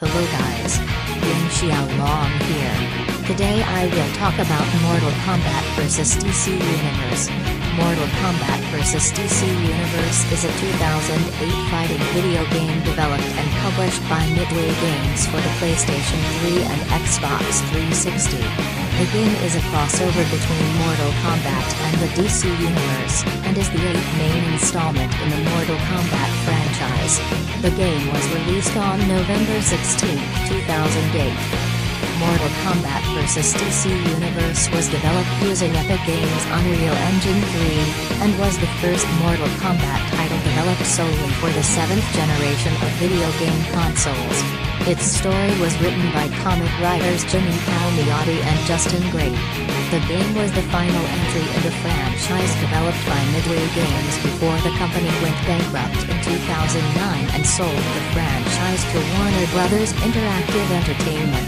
Hello guys. Xiao here. Today I will talk about Mortal Kombat vs DC Universe. Mortal Kombat vs DC Universe is a 2008 fighting video game developed and published by Midway Games for the PlayStation 3 and Xbox 360. The game is a crossover between Mortal Kombat and the DC Universe, and is the 8th main installment in the Mortal Kombat franchise. The game was released on November 16, 2008. Mortal Kombat vs DC Universe was developed using Epic Games' Unreal Engine 3, and was the first Mortal Kombat title developed solely for the 7th generation of video game consoles. Its story was written by comic writers Jimmy Palmiotti and Justin Gray. The game was the final entry in the franchise developed by Midway Games before the company went bankrupt in 2009 and sold the franchise to Warner Bros. Interactive Entertainment.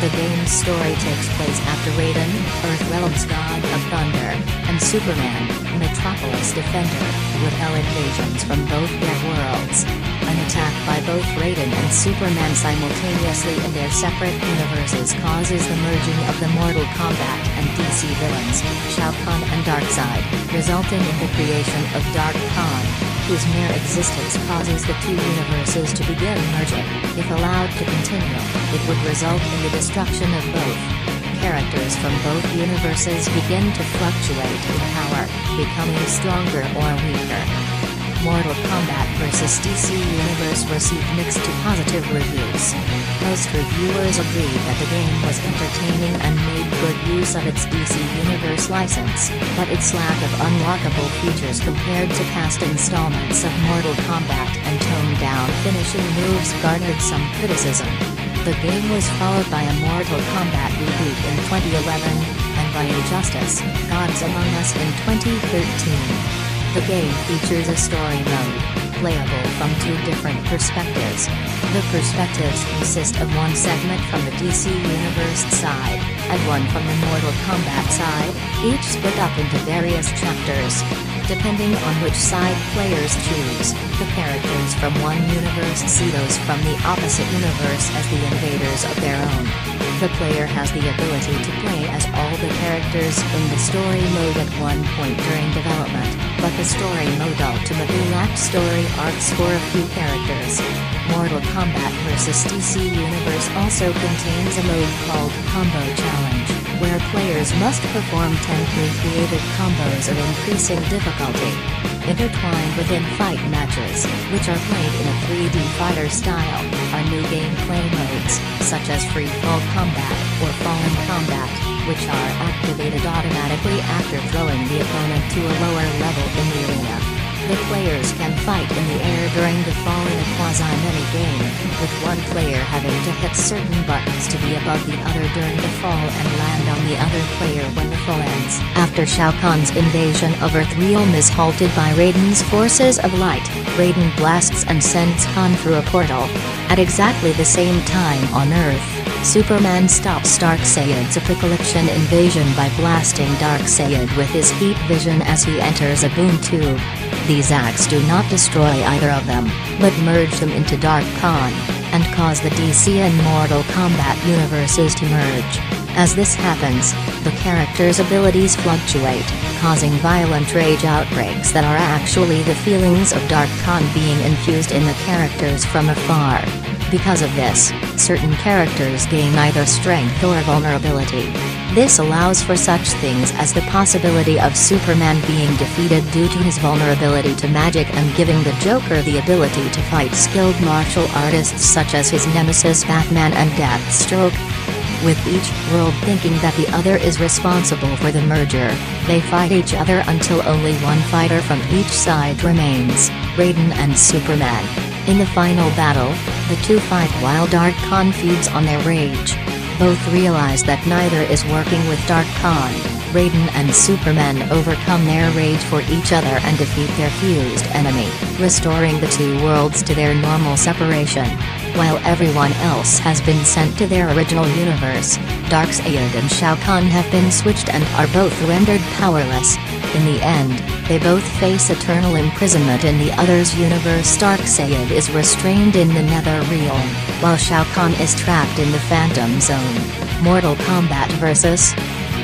The game's story takes place after Raiden, Earthrealm's God of Thunder, and Superman, Metropolis Defender, repel invasions from both their worlds. An attack by both Raiden and Superman simultaneously in their separate universes causes the merging of the Mortal Kombat and DC villains, Xiao and Darkseid, resulting in the creation of Dark Khan, whose mere existence causes the two universes to begin merging. If allowed to continue, it would result in the destruction of both. Characters from both universes begin to fluctuate in power, becoming stronger or weaker. Mortal Kombat vs DC Universe received mixed to positive reviews. Most reviewers agreed that the game was entertaining and made good use of its DC Universe license, but its lack of unlockable features compared to past installments of Mortal Kombat and toned-down finishing moves garnered some criticism. The game was followed by a Mortal Kombat reboot in 2011, and by Injustice: Gods Among Us in 2013. The game features a story mode, playable from two different perspectives. The perspectives consist of one segment from the DC Universe side, and one from the Mortal Kombat side, each split up into various chapters. Depending on which side players choose, the characters from one universe see those from the opposite universe as the invaders of their own. The player has the ability to play as all the characters in the story mode at one point during development, but the story mode ultimately lacked story arcs for a few characters. Mortal Kombat vs DC Universe also contains a mode called Combo Challenge, where players must perform 10 pre-created combos of increasing difficulty, intertwined within fight matches, which are played in a 3D fighter style. Are new gameplay modes, such as Free Fall Combat or Fallen Combat, which are activated automatically after throwing the opponent to a lower level in the arena. The players can fight in the air during the fall in a quasi-mini-game, with one player having to hit certain buttons to be above the other during the fall and land on the other player when the fall ends. After Shao Kahn's invasion of Earthrealm is halted by Raiden's forces of light, Raiden blasts and sends Khan through a portal. At exactly the same time on Earth, Superman stops Darkseid's apocalyptic invasion by blasting Darkseid with his heat vision as he enters a boom tube. These acts do not destroy either of them, but merge them into Dark Khan, and cause the DC and Mortal Kombat universes to merge. As this happens, the characters' abilities fluctuate, causing violent rage outbreaks that are actually the feelings of Dark Khan being infused in the characters from afar. Because of this, certain characters gain either strength or vulnerability. This allows for such things as the possibility of Superman being defeated due to his vulnerability to magic, and giving the Joker the ability to fight skilled martial artists such as his nemesis Batman and Deathstroke. With each world thinking that the other is responsible for the merger, they fight each other until only one fighter from each side remains, Raiden and Superman. In the final battle, the two fight while Dark Khan feeds on their rage. Both realize that neither is working with Dark Khan. Raiden and Superman overcome their rage for each other and defeat their fused enemy, restoring the two worlds to their normal separation. While everyone else has been sent to their original universe, Darkseid and Shao Kahn have been switched and are both rendered powerless. In the end, they both face eternal imprisonment in the other's universe. Darkseid is restrained in the Nether Realm, while Shao Kahn is trapped in the Phantom Zone. Mortal Kombat vs.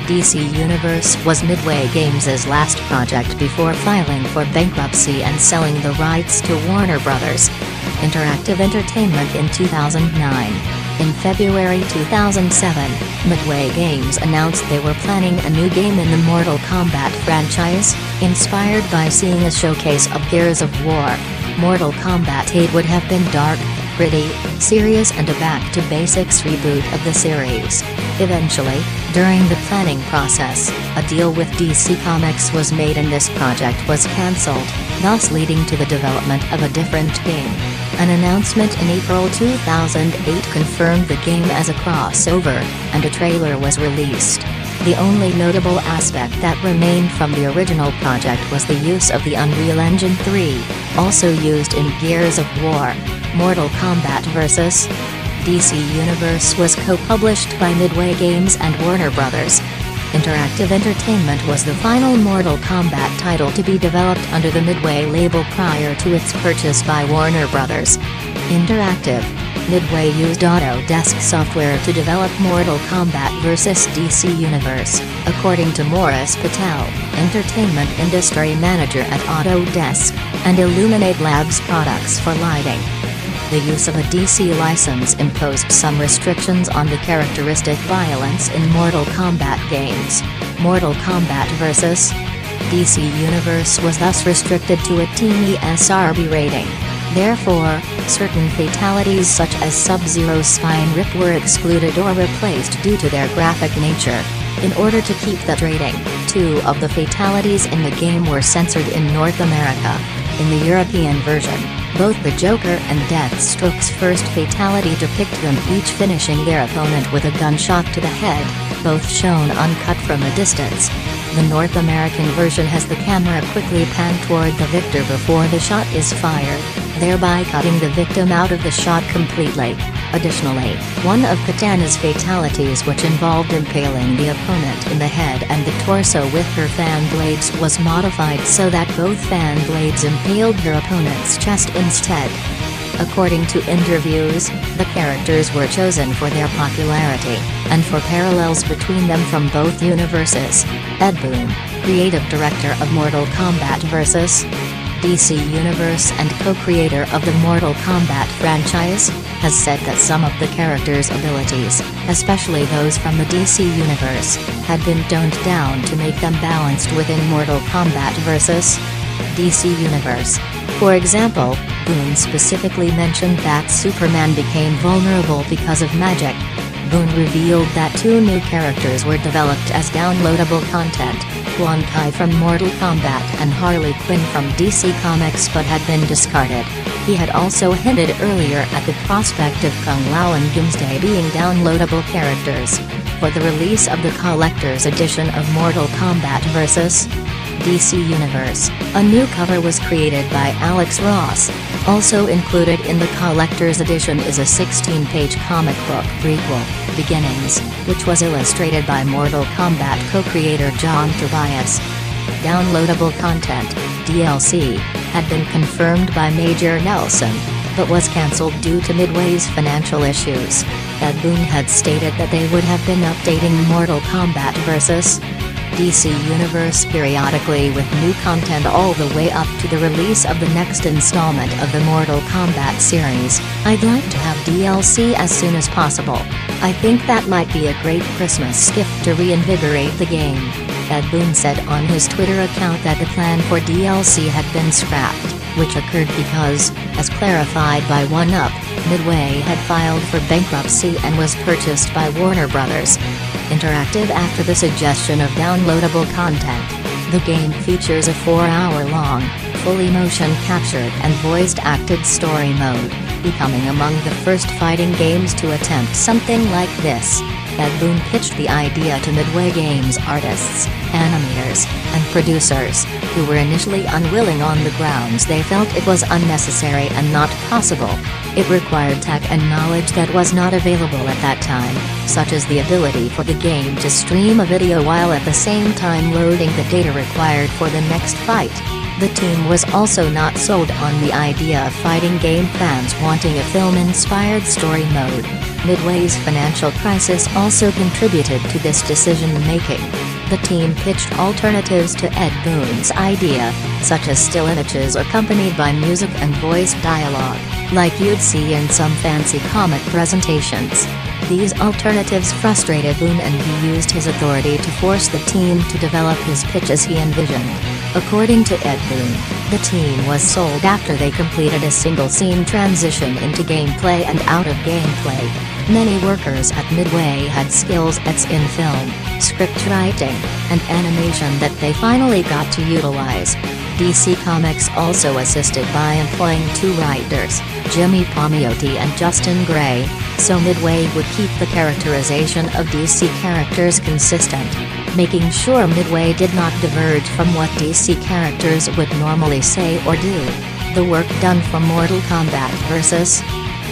DC Universe was Midway Games' last project before filing for bankruptcy and selling the rights to Warner Bros. Interactive Entertainment in 2009. In February 2007, Midway Games announced they were planning a new game in the Mortal Kombat franchise, inspired by seeing a showcase of Gears of War. Mortal Kombat 8 would have been dark, gritty, serious and a back-to-basics reboot of the series. Eventually, during the planning process, a deal with DC Comics was made and this project was cancelled, thus leading to the development of a different game. An announcement in April 2008 confirmed the game as a crossover, and a trailer was released. The only notable aspect that remained from the original project was the use of the Unreal Engine 3, also used in Gears of War. Mortal Kombat vs. DC Universe was co-published by Midway Games and Warner Bros. Interactive Entertainment was the final Mortal Kombat title to be developed under the Midway label prior to its purchase by Warner Bros. Interactive. Midway used Autodesk software to develop Mortal Kombat vs. DC Universe, according to Morris Patel, entertainment industry manager at Autodesk, and Illuminate Labs products for lighting. The use of a DC license imposed some restrictions on the characteristic violence in Mortal Kombat games. Mortal Kombat vs. DC Universe was thus restricted to a teen ESRB rating. Therefore, certain fatalities such as Sub-Zero's spine rip were excluded or replaced due to their graphic nature. In order to keep that rating, 2 of the fatalities in the game were censored in North America. In the European version, both the Joker and Deathstroke's first fatality depict them each finishing their opponent with a gunshot to the head, both shown uncut from a distance. The North American version has the camera quickly pan toward the victor before the shot is fired, thereby cutting the victim out of the shot completely. Additionally, one of Katana's fatalities, which involved impaling the opponent in the head and the torso with her fan blades, was modified so that both fan blades impaled her opponent's chest instead. According to interviews, the characters were chosen for their popularity, and for parallels between them from both universes. Ed Boon, creative director of Mortal Kombat vs. DC Universe and co-creator of the Mortal Kombat franchise, has said that some of the characters' abilities, especially those from the DC Universe, had been toned down to make them balanced within Mortal Kombat vs. DC Universe. For example, Boon specifically mentioned that Superman became vulnerable because of magic. Boon revealed that 2 new characters were developed as downloadable content, Quan Kai from Mortal Kombat and Harley Quinn from DC Comics, but had been discarded. He had also hinted earlier at the prospect of Kung Lao and Doomsday being downloadable characters. For the release of the collector's edition of Mortal Kombat vs. DC Universe, a new cover was created by Alex Ross. Also included in the collector's edition is a 16-page comic book prequel, Beginnings, which was illustrated by Mortal Kombat co-creator John Tobias. Downloadable content, DLC, had been confirmed by Major Nelson, but was cancelled due to Midway's financial issues. Ed Boon had stated that they would have been updating Mortal Kombat vs. DC Universe periodically with new content all the way up to the release of the next installment of the Mortal Kombat series. I'd like to have DLC as soon as possible. I think that might be a great Christmas gift to reinvigorate the game. Ed Boon said on his Twitter account that the plan for DLC had been scrapped, which occurred because, as clarified by 1UP, Midway had filed for bankruptcy and was purchased by Warner Bros. Interactive after the suggestion of downloadable content. The game features a 4-hour-long, fully motion-captured and voice-acted story mode, becoming among the first fighting games to attempt something like this. Ed Boon pitched the idea to Midway Games artists, animators, and producers, who were initially unwilling on the grounds they felt it was unnecessary and not possible. It required tech and knowledge that was not available at that time, such as the ability for the game to stream a video while at the same time loading the data required for the next fight. The team was also not sold on the idea of fighting game fans wanting a film-inspired story mode. Midway's financial crisis also contributed to this decision-making. The team pitched alternatives to Ed Boon's idea, such as still images accompanied by music and voice dialogue, like you'd see in some fancy comic presentations. These alternatives frustrated Boon, and he used his authority to force the team to develop his pitch as he envisioned. According to Ed Boon, the team was sold after they completed a single-scene transition into gameplay and out of gameplay. Many workers at Midway had skills in film, script writing, and animation that they finally got to utilize. DC Comics also assisted by employing two writers, Jimmy Palmiotti and Justin Gray, so Midway would keep the characterization of DC characters consistent, making sure Midway did not diverge from what DC characters would normally say or do. The work done for Mortal Kombat vs.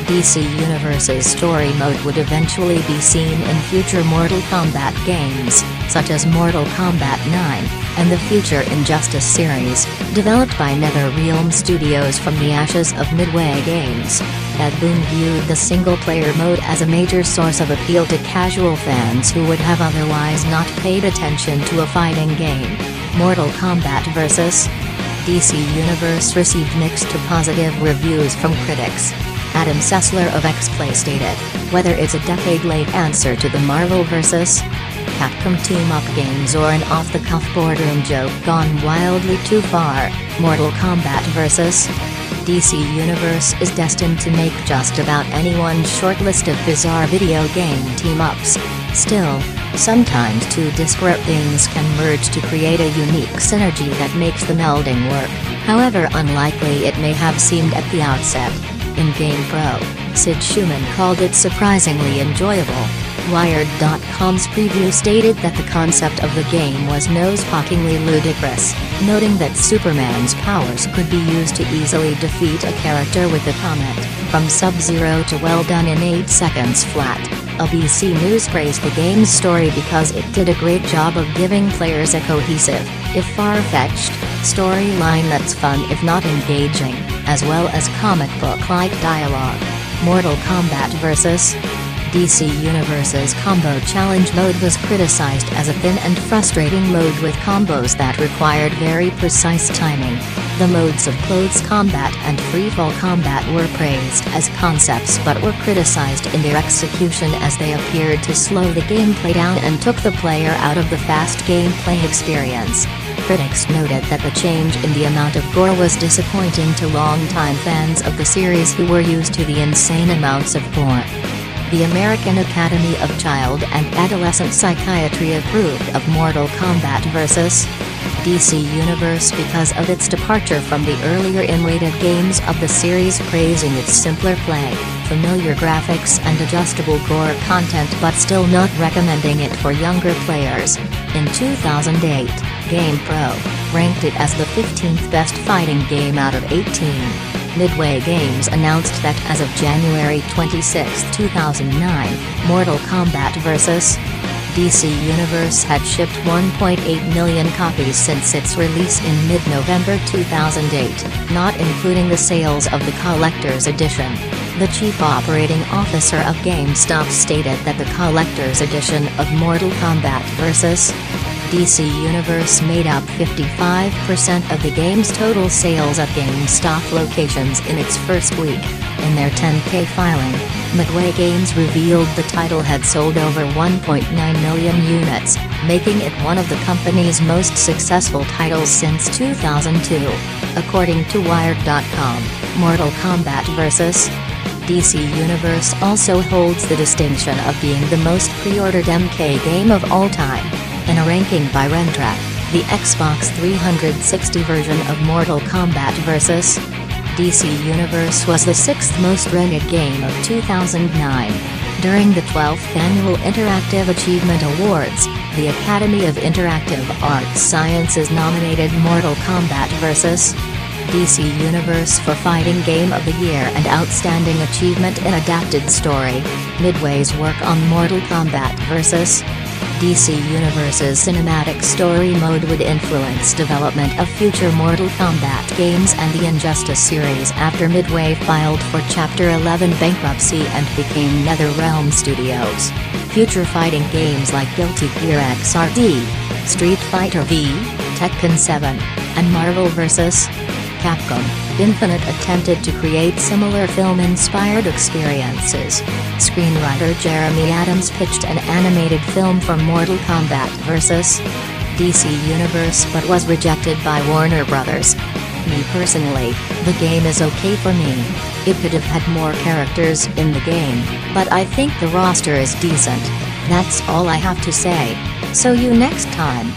DC Universe's story mode would eventually be seen in future Mortal Kombat games, such as Mortal Kombat 9, and the future Injustice series, developed by NetherRealm Studios from the ashes of Midway Games. Ed Boon viewed the single-player mode as a major source of appeal to casual fans who would have otherwise not paid attention to a fighting game. Mortal Kombat vs. DC Universe received mixed to positive reviews from critics. Adam Sessler of X-Play stated, "Whether it's a decade-late answer to the Marvel vs. Capcom team-up games or an off-the-cuff boardroom joke gone wildly too far, Mortal Kombat vs. DC Universe is destined to make just about anyone's short list of bizarre video game team-ups. Still, sometimes two disparate things can merge to create a unique synergy that makes the melding work, however unlikely it may have seemed at the outset." In GamePro, Sid Schumann called it surprisingly enjoyable. Wired.com's preview stated that the concept of the game was nose-pockingly ludicrous, noting that Superman's powers could be used to easily defeat a character with a comment, from Sub-Zero to well done in 8 seconds flat. ABC News praised the game's story because it did a great job of giving players a cohesive, if far-fetched, storyline that's fun if not engaging, as well as comic book-like dialogue. Mortal Kombat vs. DC Universe's Combo Challenge mode was criticized as a thin and frustrating mode with combos that required very precise timing. The modes of Clothes Combat and Freefall Combat were praised as concepts but were criticized in their execution as they appeared to slow the gameplay down and took the player out of the fast gameplay experience. Critics noted that the change in the amount of gore was disappointing to longtime fans of the series who were used to the insane amounts of gore. The American Academy of Child and Adolescent Psychiatry approved of Mortal Kombat vs. DC Universe because of its departure from the earlier M-rated games of the series, praising its simpler play, familiar graphics and adjustable gore content, but still not recommending it for younger players. In 2008, GamePro ranked it as the 15th best fighting game out of 18. Midway Games announced that as of January 26, 2009, Mortal Kombat vs. DC Universe had shipped 1.8 million copies since its release in mid-November 2008, not including the sales of the collector's edition. The chief operating officer of GameStop stated that the collector's edition of Mortal Kombat vs. DC Universe made up 55% of the game's total sales at GameStop locations in its first week. In their 10K filing, Midway Games revealed the title had sold over 1.9 million units, making it one of the company's most successful titles since 2002. According to Wired.com, Mortal Kombat vs. DC Universe also holds the distinction of being the most pre-ordered MK game of all time. In a ranking by Rentrack, the Xbox 360 version of Mortal Kombat vs. DC Universe was the 6th most rented game of 2009. During the 12th Annual Interactive Achievement Awards, the Academy of Interactive Arts Sciences nominated Mortal Kombat vs. DC Universe for Fighting Game of the Year and Outstanding Achievement in Adapted Story. Midway's work on Mortal Kombat vs. DC Universe's cinematic story mode would influence development of future Mortal Kombat games and the Injustice series after Midway filed for Chapter 11 bankruptcy and became NetherRealm Studios. Future fighting games like Guilty Gear XRD, Street Fighter V, Tekken 7, and Marvel vs. Capcom Infinite attempted to create similar film-inspired experiences. Screenwriter Jeremy Adams pitched an animated film for Mortal Kombat vs. DC Universe but was rejected by Warner Bros. Me personally, the game is okay for me. It could have had more characters in the game, but I think the roster is decent. That's all I have to say. So you next time.